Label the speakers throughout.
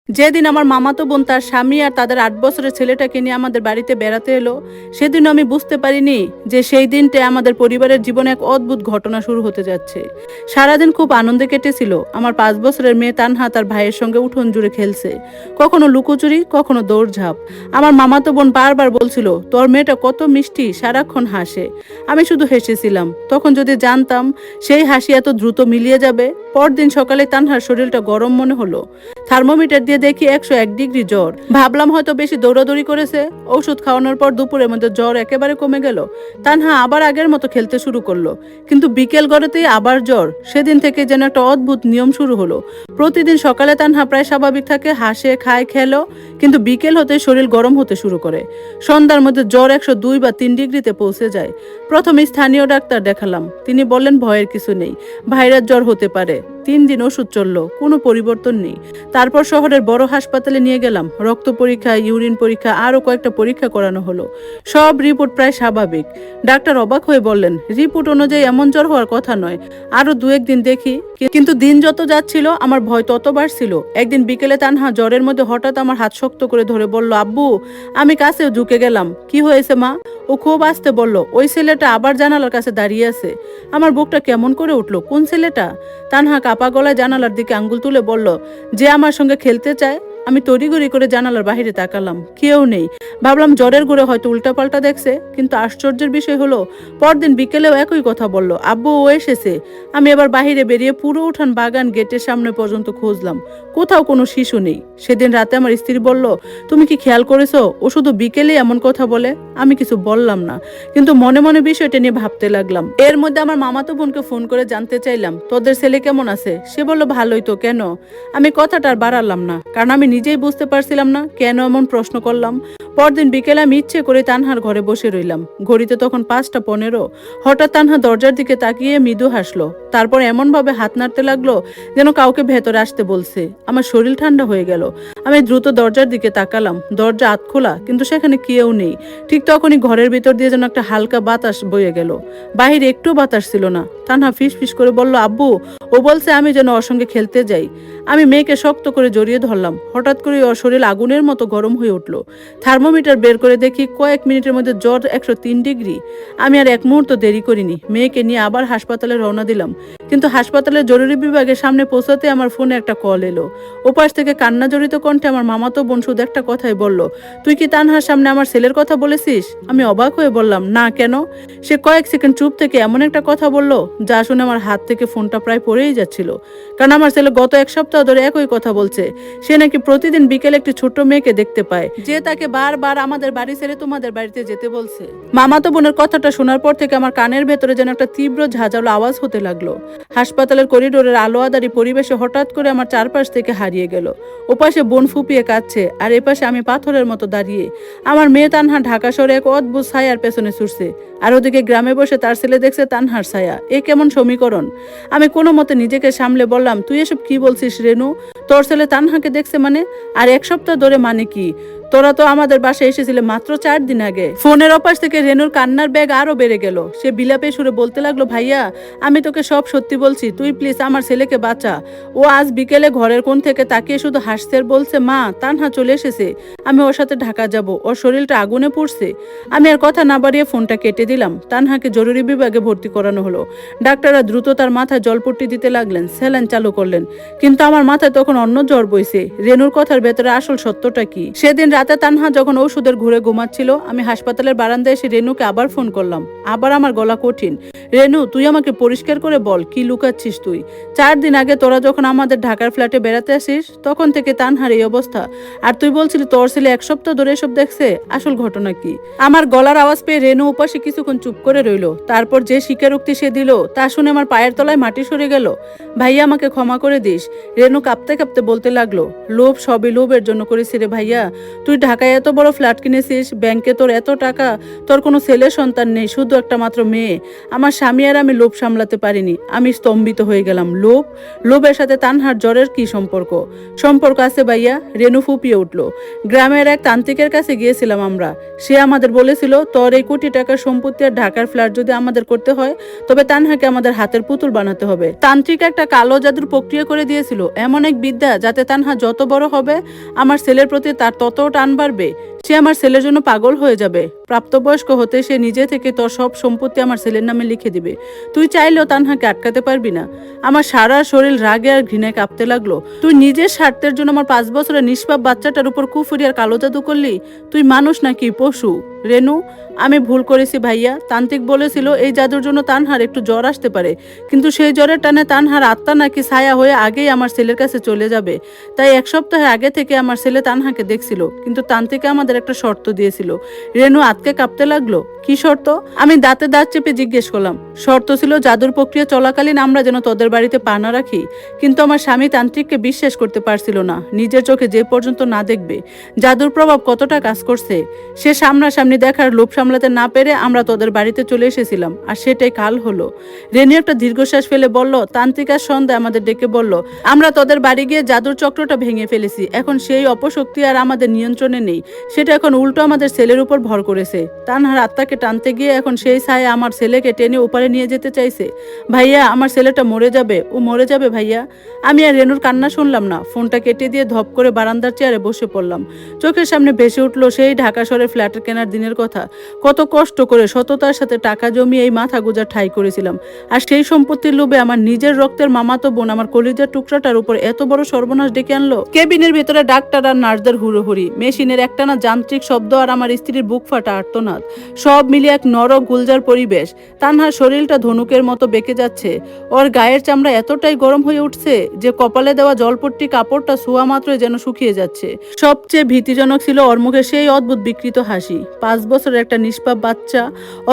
Speaker 1: যেদিন আমার মামাতো বোন তার স্বামী আর তাদের ৮ বছরের ছেলেটাকে নিয়ে আমাদের বাড়িতে বেড়াতে এলো, সেদিন আমি বুঝতে পারিনি যে সেই দিনটা আমাদের পরিবারের জীবনে এক অদ্ভুত ঘটনা শুরু হতে যাচ্ছে। সারাদিন খুব আনন্দে কেটেছিল। আমার ৫ বছরের মেয়ে তানহা তার ভাইয়ের সঙ্গে উঠোন জুড়ে খেলছে, কখনো লুকোচুরি, কখনো দৌড়ঝাঁপ। আমার মামাতো বোন বারবার বলছিল, তোর মেয়েটা কত মিষ্টি, সারাক্ষণ হাসে। আমি শুধু হেসেছিলাম। তখন যদি জানতাম সেই হাসি এত দ্রুত মিলিয়ে যাবে। পরদিন সকালে তানহার শরীরটা গরম মনে হলো। থার্মোমিটার দিয়ে দেখি ১০১ ডিগ্রি জ্বর। ভাবলাম হয়তো বেশি দৌড়াদৌড়ি করেছে। ওষুধ খাওয়ানোর পর দুপুরের মধ্যে জ্বর একেবারে কমে গেল। তানহা আবার আগের মতো খেলতে শুরু করলো, কিন্তু বিকেল গড়াতেই আবার জ্বর। সেদিন থেকে যেন একটা অদ্ভুত নিয়ম শুরু হলো। প্রতিদিন সকালে তানহা প্রায় স্বাভাবিক থাকে, হাসে, খায়, খেলো, কিন্তু বিকেল হতে শরীর গরম হতে শুরু করে। সন্ধ্যার মধ্যে জ্বর ১০২ বা ৩ ডিগ্রিতে পৌঁছে যায়। প্রথমে স্থানীয় ডাক্তার দেখালাম। তিনি বললেন ভয়ের কিছু নেই, ভাইরাস জ্বর হতে পারে। ৩ দিন ওষুধ চললো, কোনো পরিবর্তন নেই। তারপর শহরের বড় হাসপাতালে নিয়ে গেলাম। রক্ত পরীক্ষা, ইউরিন পরীক্ষা, আরো কয়েকটা পরীক্ষা করানো হলো। সব রিপোর্ট প্রায় স্বাভাবিক। ডাক্তার অবাক হয়ে বললেন, রিপোর্ট অনুযায়ী এমন জ্বর হওয়ার কথা নয়, আরো ২-১ দিন দেখি। কিন্তু দিন যত যাচ্ছিল আমার ভয় তত বাড়ছিল। একদিন বিকেলে তানহা জ্বরের মধ্যে হঠাৎ আমার হাত শক্ত করে ধরে বলল, আব্বু। আমি কাছেও ঝুঁকে গেলাম। কি হয়েছে মা? ও খুব আস্তে বলল, ওই ছেলেটা আবার জানালার কাছে দাঁড়িয়ে আছে। আমার বুকটা কেমন করে উঠলো। কোন ছেলেটা? তানহা কাপা গলায় জানালার দিকে আঙ্গুল তুলে বলল, যে আমার সঙ্গে খেলতে চায়। আমি তড়িঘড়ি করে জানালার বাহিরে তাকালাম, কেউ নেই। ভাবলাম জ্বরের ঘুরে হয়তো উল্টাপাল্টা দেখছে, কিন্তু আশ্চর্যের বিষয় হলো পরদিন বিকেলেও একই কথা বলল, আব্বু ও এসেছে। আমি এবার বাহিরে বেরিয়ে পুরো উঠান, বাগান, গেটের সামনে পর্যন্ত খুঁজলাম, কোথাও কোনো শিশু নেই। সেদিন রাতে আমার স্ত্রী বলল, তুমি কি খেয়াল করেছো ও শুধু বিকেলে এমন কথা বলে? আমি কিছু বললাম না, কিন্তু মনে মনে বিষয়টা নিয়ে ভাবতে লাগলাম। এর মধ্যে আমার মামাতো বোনকে ফোন করে জানতে চাইলাম, তোদের ছেলে কেমন আছে? সে বলল, ভালোই তো। কেন? আমি কথাটা আর বাড়ালাম না, কারণ আমি নিজেই বুঝতে পারছিলাম না কেন এমন প্রশ্ন করলাম। পরদিন বিকেলে আমি ইচ্ছে করে তানহার ঘরে বসে রইলাম। ঘড়িতে তখন ৫টা ১৫। হঠাৎ তানহা দরজার দিকে তাকিয়ে মৃদু হাসলো। তারপর এমন ভাবে হাত নাড়তে লাগলো যেন কাউকে ভেতরে আসতে বলছে। আমার শরীর ঠান্ডা হয়ে গেল। আমি দ্রুত দরজার দিকে তাকালাম। দরজা আধ খোলা, কিন্তু সেখানে কেউ নেই। ঠিক তখনই ঘরের ভিতর দিয়ে যেন একটা হালকা বাতাস বয়ে গেল। বাহিরে একটু বাতাস ছিল না। তানহা ফিস ফিস করে বলল, আব্বু ও বলছে আমি যেন ওর সঙ্গে খেলতে যাই। আমি মেয়েকে শক্ত করে জড়িয়ে ধরলাম। হঠাৎ করে ওর শরীর আগুনের মতো গরম হয়ে উঠলো। থার্মোমিটার বের করে দেখি কয়েক মিনিটের মধ্যে জ্বর ১০৩ ডিগ্রি। আমি আর এক মুহূর্ত দেরি করিনি, মেয়েকে নিয়ে আবার হাসপাতালে রওনা দিলাম। কিন্তু হাসপাতালের জরুরি বিভাগের সামনে পৌঁছাতে আমার ফোনে একটা কল এলো। ওপাশ থেকে কান্না জড়িত কণ্ঠে আমার মামাতো বোন শুধু একটা কথাই বলল, তুই কি তানহার সামনে আমার ছেলের কথা বলেছিস? আমি অবাক হয়ে বললাম, না, কেন? সে কয়েক সেকেন্ড চুপ থেকে এমন একটা কথা বলল যা শুনে আমার হাত থেকে ফোনটা প্রায় পড়েই যাচ্ছিল। কারণ আমার ছেলে গত ১ সপ্তাহ ধরে একই কথা বলছে। সে নাকি প্রতিদিন বিকেলে একটি ছোট্ট মেয়েকে দেখতে পায়, যে তাকে বারবার আমাদের বাড়ি ছেড়ে তোমাদের বাড়িতে যেতে বলছে। মামাতো বোনের কথাটা শোনার পর থেকে আমার কানের ভেতরে যেন একটা তীব্র ঝাঁঝালো আওয়াজ হতে লাগলো। হাসপাতালের করিডোরের আলো আঁধারি পরিবেশে হঠাৎ করে আমার চারপাশ থেকে হারিয়ে গেল। ওপাশে বোন ফুপিয়ে কাঁদছে, আর এপাশে আমি পাথরের মতো দাঁড়িয়ে। আমার মেয়ে তানহা ঢাকা শহরে এক অদ্ভুত ছায়ার পেছনে ছুটছে, আর ওদিকে গ্রামে বসে তার ছেলে দেখছে তানহার ছায়া। এ কেমন সমীকরণ? আমি কোনো মতে নিজেকে সামলে বললাম, তুই এসব কি বলছিস রেনু? তোর ছেলে তানহাকে দেখছে মানে? আর ১ সপ্তাহ ধরে মানে কি? তোরা তো আমাদের বাসায় এসেছিলে মাত্র ৪ দিন আগে। ফোনের অপাশ থেকে রেনুর কান্নার বেগ আরো বেড়ে গেল। সে বিলাপে সুরে বলতে লাগলো, ভাইয়া আমি তোকে সব সত্যি বলছি, তুই প্লিজ আমার ছেলেকে বাঁচা। ও আজ বিকেলে ঘরের কোণ থেকে তাকিয়ে শুধু হাসছে আর বলছে, মা তানহা চলে এসেছে, আমি ওর সাথে ঢাকা যাব, ওর শরীরটা আগুনে পুড়ছে। আমি আর কথা না বাড়িয়ে ফোনটা কেটে দিলাম। তানহাকে জরুরি বিভাগে ভর্তি করানো হলো। ডাক্তাররা দ্রুত তার মাথায় জলপট্টি দিতে লাগলেন, স্যালাইন চালু করলেন। কিন্তু আমার মাথায় তখন অন্য জ্বর বইছে। রেনুর কথার ভেতরে আসল সত্যটা কি? সেদিন রাতে তানহা যখন ওষুধের ঘুরে ঘুমাচ্ছিল, আমি হাসপাতালের বারান্দায় এসে রেনুকে আবার ফোন করলাম। আবার আমার গলা কঠিন। রেনু, তুই আমাকে পরিষ্কার করে বল, কি লুকাচ্ছিস তুই? ৪ দিন আগে তোরা যখন আমাদের ঢাকার ফ্ল্যাটে বেড়াতে আসিস, তখন থেকে তানহার এই অবস্থা। আর তুই বলছিলি তোর ছেলে ১ সপ্তাহ ধরে এসব দেখছে। আসল ঘটনা কি? আমার গলার আওয়াজ পেয়ে রেনু উপাসে কিছুক্ষণ চুপ করে রইল। তারপর যে স্বীকারোক্তি সে দিল তা শুনে আমার পায়ের তলায় মাটি সরে গেল। ভাইয়া আমাকে ক্ষমা করে দিস। রেনু কাঁপতে কাঁপতে বলতে লাগলো, লোভ সবই লোভের জন্য করেছি রে ভাইয়া। তুই ঢাকায় এত বড় ফ্ল্যাট কিনেছিস, ব্যাংকে তোর এত টাকা, তোর কোনো ছেলে সন্তান নেই, শুধু একটা মাত্র মেয়ে। আমার স্বামী আর আমি লোভ সামলাতে পারিনি। আমি স্তম্ভিত হয়ে গেলাম। লোভের সাথে তানহার জ্বরের কি সম্পর্ক? সম্পর্ক আছে ভাইয়া, রেনু ফুপিয়ে উঠল। গ্রামের এক তান্ত্রিকের কাছে গিয়েছিলাম আমরা। সে আমাদের বলেছিল, তোর এই কোটি টাকার সম্পত্তি আর ঢাকার ফ্ল্যাট যদি আমাদের করতে হয়, তবে তানহাকে আমাদের হাতের পুতুল বানাতে হবে। তান্ত্রিক একটা কালো জাদুর প্রক্রিয়া করে দিয়েছিল। এমন এক বিদ্যা বিদ্যা যাতে তানহা যত বড় হবে আমার ছেলের প্রতি তার তত টান বাড়বে, সে আমার ছেলের জন্য পাগল হয়ে যাবে। প্রাপ্তবয়স্ক হতে সে নিজে থেকে তোর সব সম্পত্তি আমার ছেলের নামে লিখে দিবে। তুই চাইলেও তানহাকে আটকাতে পারবি না। আমার সারা শরীর রাগে আর ঘৃণায় কাঁপতে লাগলো। তুই নিজের স্বার্থের জন্য আমার 5 বছরের নিষ্পাপ বাচ্চাটার উপর কুফরি আর কালো জাদু করলি। তুই মানুষ নাকি পশু? রেনু, আমি ভুল করেছি ভাইয়া। তান্ত্রিক বলেছিল এই জাদুর জন্য তানহার একটু জ্বর আসতে পারে, কিন্তু সেই জ্বরের টানে তানহার আত্মা নাকি ছায়া হয়ে আগেই আমার ছেলের কাছে চলে যাবে। তাই 1 সপ্তাহ আগে থেকে আমার ছেলে তানহাকে দেখছিল, কিন্তু তান্ত্রিক আমাদের একটা শর্ত দিয়েছিল। রেনু আতকে কাঁপতে লাগলো। কি শর্ত? আমি দাঁতে দাঁত চেপে জিজ্ঞেস করলাম। শর্ত ছিল জাদুর প্রক্রিয়া চলাকালীন আমরা যেন তোদের বাড়িতে পা না রাখি। কিন্তু আমার স্বামী তান্ত্রিককে বিশ্বাস করতে পারছিল না, নিজের চোখে যে পর্যন্ত না দেখবে জাদুর প্রভাব কতটা কাজ করছে। সে সামনাসামনি দেখার লোভ সামলাতে না পেরে আমরা তোদের বাড়িতে চলে এসেছিলাম, আর সেটাই কাল হলো। রেনু একটা দীর্ঘশ্বাস ফেলে বলল, তান্ত্রিক আর সন্ধ্যায় আমাদের ডেকে বলল আমরা তোদের বাড়ি গিয়ে জাদুর চক্রটা ভেঙে ফেলেছি। এখন সেই অপশক্তি আর আমাদের নিয়ন্ত্রণে নেই, সেটা এখন উল্টো আমাদের ছেলের উপর ভর করেছে। তানহার আত্মাকে টানতে গিয়ে এখন সেই ছায়া আমার ছেলেকে টেনে ওপারে নিয়ে যেতে চাইছে। ভাইয়া, আমার ছেলেটা মরে যাবে, ও মরে যাবে ভাইয়া। আমি আর রেনুর কান্না শুনলাম না, ফোনটা কেটে দিয়ে ধপ করে বারান্দার চেয়ারে বসে পড়লাম। চোখের সামনে ভেসে উঠলো সেই ঢাকা শহরের ফ্ল্যাটের কেনার দিনের কথা। কত কষ্ট করে সততার সাথে টাকা জমিয়ে এই মাথা গোজা ঠাই করেছিলাম, আর সেই সম্পত্তির লোভে আমার নিজের রক্তের মামাতো বোন আমার কলিজার টুকরাটার উপর এত বড় সর্বনাশ ডেকে আনলো। কেবিনের ভেতরে ডাক্তার আর নার্সদের হুড়োহুড়ি, মেশিনের একটানা যান্ত্রিক শব্দ আর আমার স্ত্রীর বুক ফাটা আর্তনাদ, সব মিলিয়ে এক নরক গুলজার পরিবেশ। তানহার শরীরটা ধনুকের মতো বেঁকে যাচ্ছে, ওর গায়ের চামড়া এতটাই গরম হয়ে উঠছে যে কপালে দেওয়া জলপট্টি কাপড়টা ছোঁয়া মাত্রই যেন শুকিয়ে যাচ্ছে। সবচেয়ে ভীতিজনক ছিল ওর মুখে সেই অদ্ভুত বিকৃত হাসি। 5 বছরের একটা নিষ্পাপ বাচ্চা,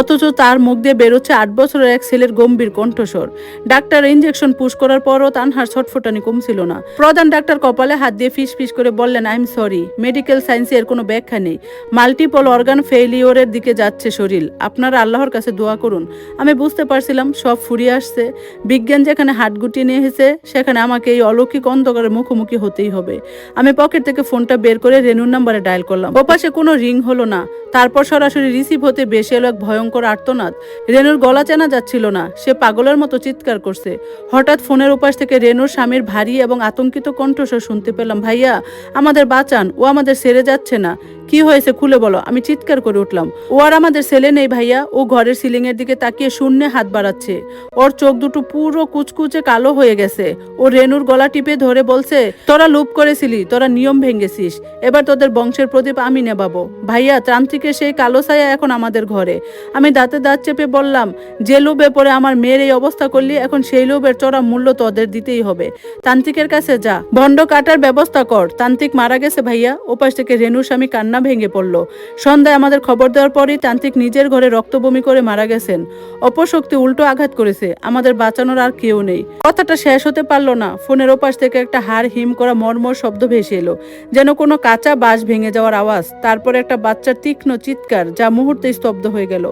Speaker 1: অথচ তার মুখ দিয়ে বেরোচ্ছে 8 বছরের এক ছেলের গম্ভীর কণ্ঠস্বর। ডাক্তার ইঞ্জেকশন পুশ করার পরও তানহার ছটফটানি কমছিল না। প্রধান ডাক্তার কপালে হাত দিয়ে ফিস ফিস করে বললেন, আই এম সরি, মেডিকেল সায়েন্সে এর কোনো ব্যাখ্যা নেই। মাল্টিপল অর্গান ফেইলিওরের দিকে যাচ্ছে শরীর, আপনারা আল্লাহর কাছে দোয়া করুন। আমি বুঝতে পারছিলাম সব ফুরিয়ে আসছে। বিজ্ঞান যেখানে হাত গুটিয়ে নিয়ে এসেছে, সেখানে আমাকে এই অলৌকিক অন্ধকারের মুখোমুখি হতেই হবে। আমি পকেট থেকে ফোনটা বের করে রেনুর নাম্বারে ডায়াল করলাম। ওপাশে কোনো রিং হলো না, তারপর সরাসরি রিসিভ হতে বেশি এলো এক ভয়ঙ্কর আর্তনাদ। রেনুর গলা চেনা যাচ্ছিল না, সে পাগলের মতো চিৎকার করছে। হঠাৎ ফোনের ওপাশ থেকে রেনুর স্বামীর ভারী এবং আতঙ্কিত কণ্ঠস্বর শুনতে পেলাম, ভাইয়া আমাদের বাঁচান, ও আমাদের সেরে যাচ্ছে না। কি হয়েছে খুলে বলো, আমি চিৎকার করে উঠলাম। ও আর আমাদের ছেলে নেই ভাইয়া, ও ঘরের সিলিং এর দিকে তাকিয়ে শূন্যে হাত বাড়াচ্ছে। ওর চোখ দুটো পুরো কুচকুচে কালো হয়ে গেছে। ও রেনুর গলা টিপে ধরে বলছে, তোরা লুপ করেছিলি, তোরা নিয়ম ভেঙেছিস, এবার তোদের বংশের প্রদীপ আমি নেবাবো। ভাইয়া, তান্ত্রিকের সেই কালো ছায়া এখন আমাদের ঘরে। আমি দাঁতে দাঁত চেপে বললাম, যে লোভে পরে আমার মেয়ের এই অবস্থা করলি, এখন সেই লোভের চড়া মূল্য তোদের দিতেই হবে। তান্ত্রিকের কাছে যা, ভণ্ড কাটার ব্যবস্থা কর। তান্ত্রিক মারা গেছে ভাইয়া। ওপাশ থেকে রেনুর স্বামী কান্না ভেঙে পড়লো। সন্ধ্যায় আমাদের খবর দেওয়ার পরই তান্ত্রিক নিজের ঘরে রক্ত বমি করে মারা গেছেন। অপশক্তি উল্টো আঘাত করেছে, আমাদের বাঁচানোর আর কেউ নেই। কথাটা শেষ হতে পারলো না, ফোনের ওপাশ থেকে একটা হাড় হিম করা মর্মর শব্দ ভেসে এলো, যেন কোনো কাঁচা বাঁশ ভেঙে যাওয়ার আওয়াজ। তারপরে একটা বাচ্চার তীক্ষ্ণ চিৎকার, যা মুহূর্তে স্তব্ধ হয়ে গেল।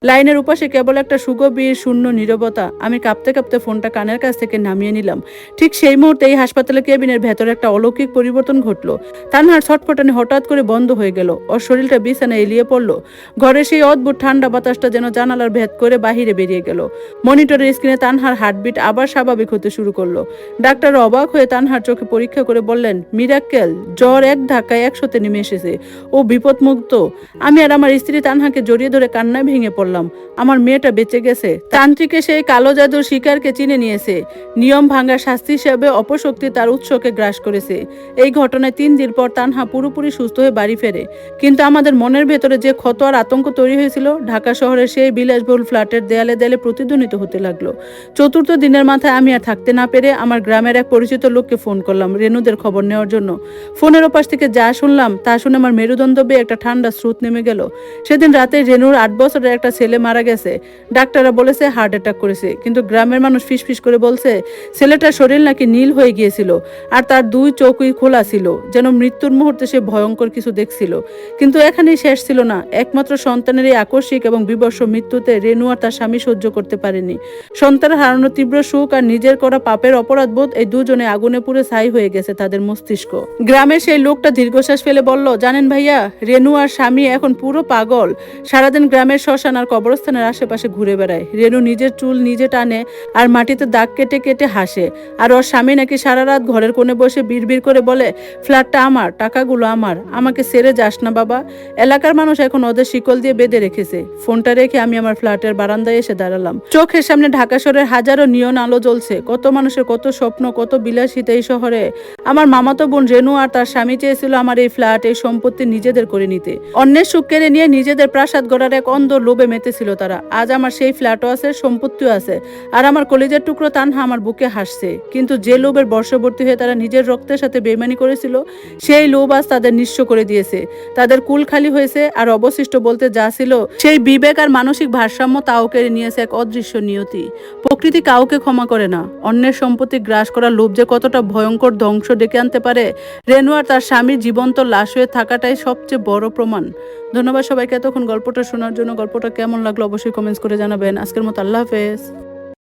Speaker 1: লাইনের উপাশে কেবল একটা সুগভীর শূন্য নীরবতা। আমি কাঁপতে কাঁপতে ফোনটা কানের কাছ থেকে নামিয়ে নিলাম। ঠিক সেই মুহূর্তে এই হাসপাতালের কেবিনের ভেতরে একটা অলৌকিক পরিবর্তন ঘটলো। তানহার ছটফটানি হঠাৎ করে বন্ধ হয়ে গেল। ওর শরীরটা বিছানায় এলিয়ে পড়লো। ঘরে সেই অদ্ভুত ঠান্ডা বাতাসটা যেন জানালার ভেদ করে বাহিরে বেরিয়ে গেল। মনিটরের স্ক্রিনে তানহার হার্টবিট আবার স্বাভাবিক হতে শুরু করলো। ডাক্তার অবাক হয়ে তানহার চোখে পরীক্ষা করে বললেন, মিরাক্কেল, জ্বর এক ধাক্কায় 100-তে নেমে এসেছে, ও বিপদমুক্ত। আমি আর আমার স্ত্রী তানহাকে জড়িয়ে ধরে কান্নায় ভেঙে পড়লাম। আমার মেয়েটা বেঁচে গেছে। তান্ত্রিকে সেই কালো জাদুর শিকারকে চিনে নিয়েছে। নিয়ম ভাঙা শাস্তি হিসেবে অপশক্তি তার উৎসকে গ্রাস করেছে। এই ঘটনায় 3 দিন পর তানহা পুরোপুরি সুস্থ হয়ে বাড়ি ফেরে। কিন্তু আমাদের মনের ভেতরে যে ক্ষত আর আতঙ্ক তৈরি হয়েছিল, ঢাকা শহরের সেই বিলাসবহুল ফ্ল্যাটের দেয়ালে দেয়ালে প্রতিধ্বনিত হতে লাগলো। 4র্থ দিনের মাথায় আমি আর থাকতে না পেরে আমার গ্রামের এক পরিচিত লোককে ফোন করলাম রেনুদের খবর নেওয়ার জন্য। ফোনের ওপাশ থেকে যা শুনলাম তা শুনে আমার মেরুদণ্ড বেয়ে একটা ঠান্ডা স্রোত নেমে গেল। সেদিন রাতে রেনুর 8 বছরের একটা ছেলে মারা গেছে। ডাক্তাররা বলেছে হার্ট অ্যাটাক করেছে, কিন্তু গ্রামের মানুষ ফিসফিস করে বলছে ছেলেটার শরীর নাকি নীল হয়ে গিয়েছিল, আর তার 2 চোখই খোলা ছিল, যেন মৃত্যুর মুহূর্তে সে ভয়ঙ্কর কিছু দেখছিল। কিন্তু এখানেই শেষ ছিল না। একমাত্র সন্তানের এই আকস্মিক এবং বিবর্ষ মৃত্যুতে রেনু আর তার স্বামী সহ্য করতে পারেনি। সন্তান হারানোর তীব্র সুখ আর নিজের করা পাপের অপরাধবোধ, এই দুজনে আগুনে পুড়ে ছাই হয়ে গেছে তাদের মস্তিষ্ক। গ্রামের সেই লোকটা দীর্ঘশ্বাস ফেলে বলল, জানেন ভাইয়া, রেনু আর স্বামী এখন পুরো পাগল। সারাদিন গ্রামের শ্মশান আর কবরস্থানের আশেপাশে ঘুরে বেড়ায়। রেনু নিজের চুল নিজে টানে আর মাটিতে দাগ কেটে কেটে হাসে। আর ওর স্বামী নাকি সারা রাত ঘরের কোণে বসে বিড়বিড় করে বলে, ফ্ল্যাটটা আমার, টাকাগুলো আমার, আমাকে ছেড়ে যাস না বাবা। এলাকার মানুষ এখন ওদের শিকল দিয়ে বেঁধে রেখেছে। ফোনটা রেখে আমি আমার ফ্ল্যাটের বারান্দায় এসে দাঁড়ালাম। চোখের সামনে ঢাকা শহরের হাজারো নিয়ন আলো জ্বলছে। কত মানুষের কত স্বপ্ন, কত বিলাসিতা এই শহরে। আমার মামাতো বোন রেনু আর তার স্বামী চেয়েছিল আমার এই ফ্ল্যাট, এই সম্পত্তি নিজেদের করে নিতে। অন্যের সুখ কেড়ে নিয়ে নিজেদের প্রাসাদ গড়ার এক অন্ধ লোভে মেতেছিল তারা। আজ আমার সেই ফ্ল্যাটও আছে, সম্পত্তিও আছে, আর আমার কলিজার টুকরো তানহা আমার বুকে হাসছে। কিন্তু যে লোভের বর্ষবর্তী হয়ে তারা নিজের রক্তের সাথে বেইমানি করেছিল, সেই লোভ আজ তাদের নিঃস্ব করে দিয়েছে। তাদের কুল খালি হয়েছে, আর অবশিষ্ট বলতে যা ছিল সেই বিবেক আর মানসিক ভারসাম্য তাও কেড়ে নিয়েছে এক অদৃশ্য নিয়তি। প্রকৃতি কাউকে ক্ষমা করে না। অন্যের সম্পত্তি গ্রাস করার লোভ যে কতটা ভয়ঙ্কর ধ্বংস ডেকে আনতে পারে, রেনু আর তার স্বামীর জীবন্ত লাশ হয়ে থাকাটাই সবচেয়ে বড় প্রমাণ। ধন্যবাদ সবাইকে এতক্ষণ গল্পটা শোনার জন্য। গল্পটা কেমন লাগলো অবশ্যই কমেন্টস করে জানাবেন। আজকের মতো আল্লাহ হাফেজ।